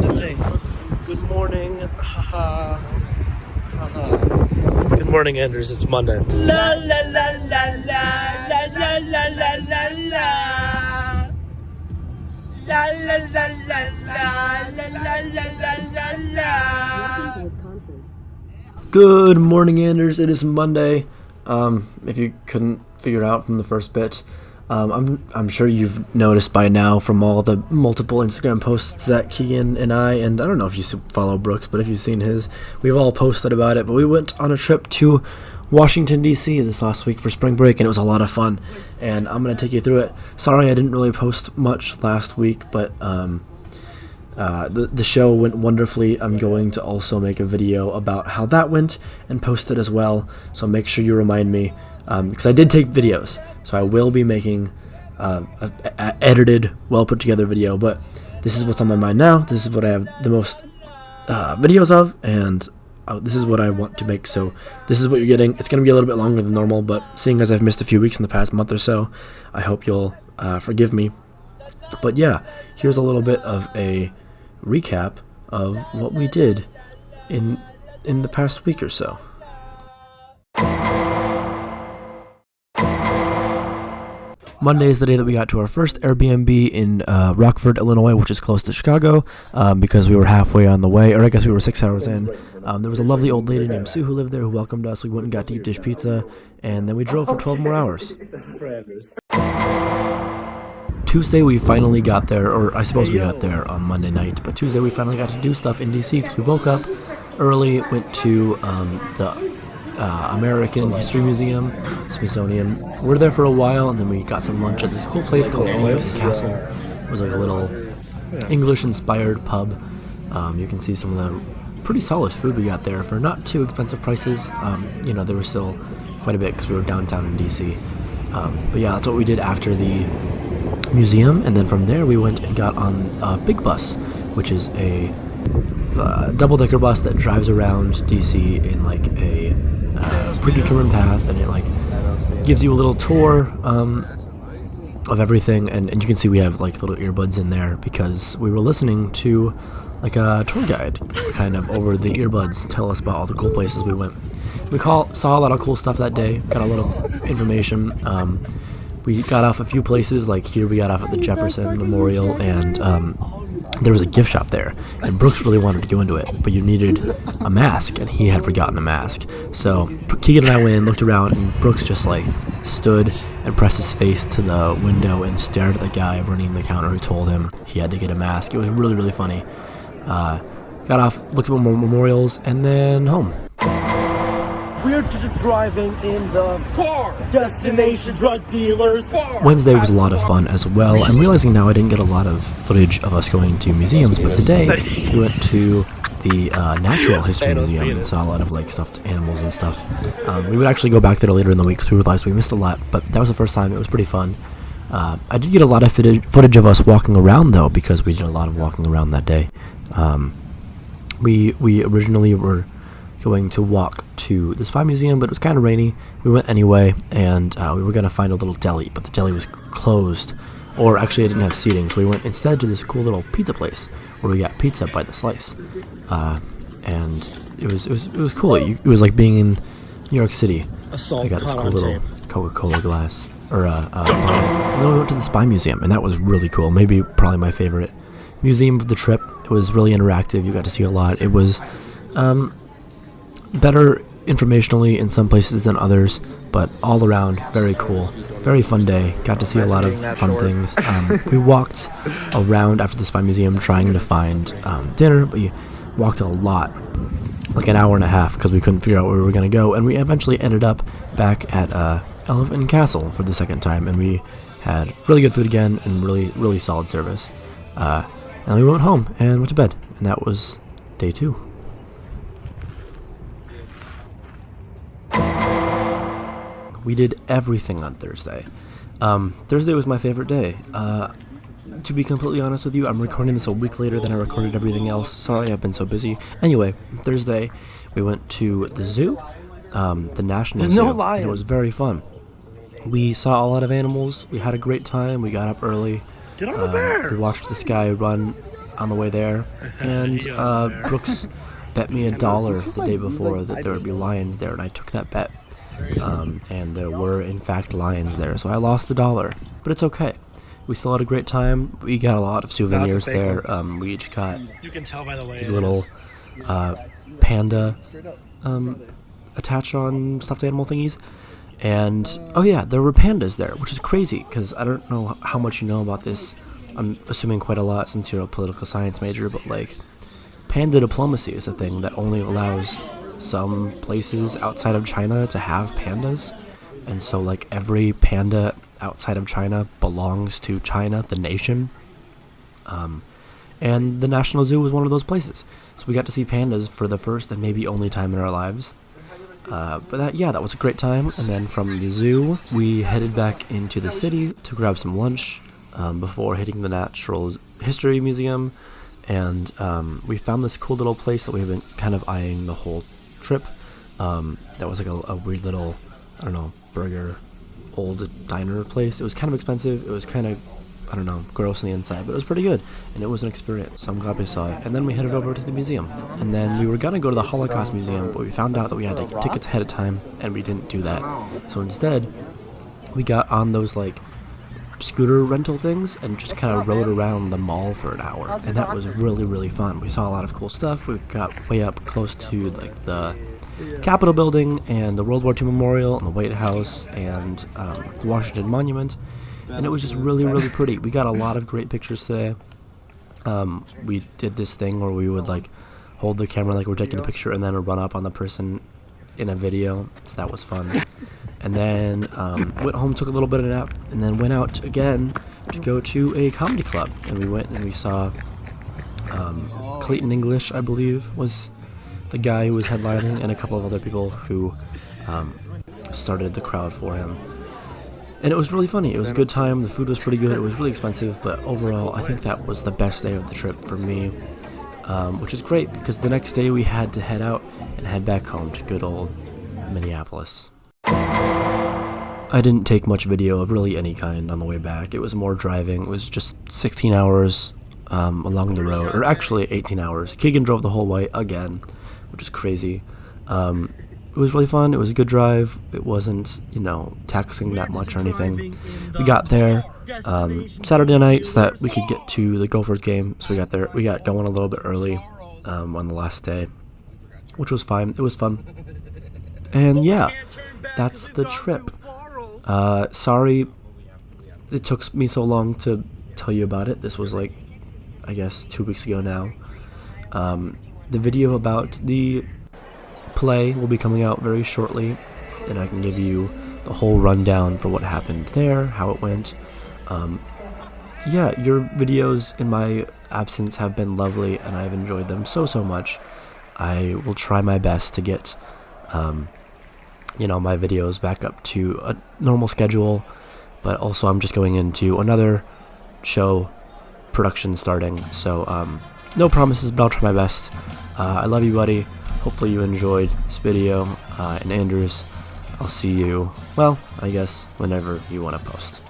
today. Good morning. Haha. Haha. Good morning, Anders. It's Monday. La la la la la la la la la la la. La la la la la la la la la la. Good morning, Anders. It is Monday. If you couldn't figure it out from the first bit, I'm sure you've noticed by now from all the multiple Instagram posts that Keegan and I don't know if you follow Brooks, but if you've seen his, we've all posted about it. But we went on a trip to Washington, D.C. this last week for spring break, and it was a lot of fun. And I'm going to take you through it. Sorry I didn't really post much last week, but the show went wonderfully. I'm going to also make a video about how that went and post it as well. So make sure you remind me. Because I did take videos, so I will be making a edited, well put together video, but this is what's on my mind now. This is what I have the most videos of, and this is what I want to make, so this is what you're getting. It's going to be a little bit longer than normal, but seeing as I've missed a few weeks in the past month or so, I hope you'll forgive me. But yeah, here's a little bit of a recap of what we did in the past week or so. Monday is the day that we got to our first Airbnb in Rockford, Illinois, which is close to Chicago, because we were halfway on the way, or I guess we were 6 hours in. There was a lovely old lady named Sue who lived there who welcomed us. We went and got deep dish pizza, and then we drove for 12 more hours. Tuesday we finally got there, or I suppose we got there on Monday night, but Tuesday we finally got to do stuff in DC because we woke up early, went to the American History Museum, Smithsonian. We're there for a while, and then we got some lunch at this cool place called Elephant and Castle. It was like a little English-inspired pub. You can see some of the pretty solid food we got there for not too expensive prices. There was still quite a bit because we were downtown in DC. But yeah, that's what we did after the museum, and then from there we went and got on a big bus, which is a double-decker bus that drives around DC in like a predetermined path, and it gives you a little tour of everything, and you can see we have like little earbuds in there because we were listening to like a tour guide kind of over the earbuds tell us about all the cool places we went. We saw a lot of cool stuff that day, got a lot of information. We got off a few places, like here we got off at the Jefferson Memorial, and there was a gift shop there, and Brooks really wanted to go into it, but you needed a mask, and he had forgotten a mask. So Keegan and I went in, looked around, and Brooks just stood and pressed his face to the window and stared at the guy running the counter who told him he had to get a mask. It was really, really funny. Got off, looked at more memorials, and then home. We're driving in the car. Destination drug dealers. Car. Wednesday was a lot of fun as well. I'm realizing now I didn't get a lot of footage of us going to museums, but today we went to the Natural History Museum and saw a lot of stuffed animals and stuff. We would actually go back there later in the week because we realized we missed a lot, but that was the first time. It was pretty fun. I did get a lot of footage of us walking around though, because we did a lot of walking around that day. We originally were going to walk to the Spy Museum, but it was kind of rainy. We went anyway, and we were going to find a little deli, but the deli was closed, or actually it didn't have seating, so we went instead to this cool little pizza place where we got pizza by the slice, and it was cool. It was like being in New York City. I got this cool little Coca-Cola glass, or bottle, and then we went to the Spy Museum, and that was really cool. Probably my favorite museum of the trip. It was really interactive. You got to see a lot. It was better informationally in some places than others, but all around very cool, very fun day. Got to see a lot of fun things. We walked around after the Spy Museum trying to find dinner, but we walked a lot, like an hour and a half, because we couldn't figure out where we were going to go, and we eventually ended up back at Elephant and Castle for the second time, and we had really good food again and really, really solid service. And we went home and went to bed, and that was day 2. We did everything on Thursday. Thursday was my favorite day. To be completely honest with you, I'm recording this a week later than I recorded everything else. Sorry, I've been so busy. Anyway, Thursday, we went to the zoo, the National Zoo, and it was very fun. We saw a lot of animals. We had a great time. We got up early. Get on the bear! We watched this guy run on the way there, and Brooks bet me $1 the day before that there would be lions there, and I took that bet. And there were in fact lions there, so I lost $1, but it's okay. We still had a great time. We got a lot of souvenirs there. We each got these little panda attached on stuffed animal thingies. And, oh yeah, there were pandas there, which is crazy, because I don't know how much you know about this. I'm assuming quite a lot since you're a political science major, but, like, panda diplomacy is a thing that only allows some places outside of China to have pandas. And so, like, every panda outside of China belongs to China, the nation. And the National Zoo was one of those places. So we got to see pandas for the first and maybe only time in our lives. But that was a great time. And then from the zoo, we headed back into the city to grab some lunch before hitting the Natural History Museum. And we found this cool little place that we've been kind of eyeing the whole trip. That was like a weird little, I don't know, burger, old diner place. It was kind of expensive. It was kind of, I don't know, gross on the inside, but it was pretty good, and it was an experience, so I'm glad we saw it. And then we headed over to the museum, and then we were gonna go to the Holocaust Museum, but we found out that we had to get tickets ahead of time, and we didn't do that. So instead, we got on those, like, scooter rental things and just kind of rode around the mall for an hour, and that was really, really fun. We saw a lot of cool stuff. We got way up close to, like, the Capitol building and the World War II Memorial and the White House and the Washington Monument, and it was just really, really pretty. We got a lot of great pictures today. We did this thing where we would, like, hold the camera like we're taking a picture and then run up on the person in a video, so that was fun. And then went home, took a little bit of a nap, and then went out again to go to a comedy club. And we went and we saw Clayton English, I believe, was the guy who was headlining, and a couple of other people who started the crowd for him. And it was really funny. It was a good time. The food was pretty good. It was really expensive, but overall, I think that was the best day of the trip for me, which is great because the next day we had to head out and head back home to good old Minneapolis. I didn't take much video of really any kind on the way back. It was more driving. It was just 16 hours along the road, or actually 18 hours. Keegan drove the whole way again, which is crazy. It was really fun. It was a good drive. It wasn't, taxing that much or anything. We got there Saturday night so that we could get to the Gophers game. So we got going a little bit early on the last day, which was fine. It was fun. And yeah, that's the trip. Sorry it took me so long to tell you about it. This was like, I guess, 2 weeks ago now. The video about the play will be coming out very shortly, and I can give you the whole rundown for what happened there, how it went. Yeah, your videos in my absence have been lovely, and I've enjoyed them so much. I will try my best to get my videos back up to a normal schedule, but also I'm just going into another show production starting, so no promises, but I'll try my best. I love you, buddy. Hopefully you enjoyed this video, and Andrews, I'll see you, well, I guess whenever you want to post.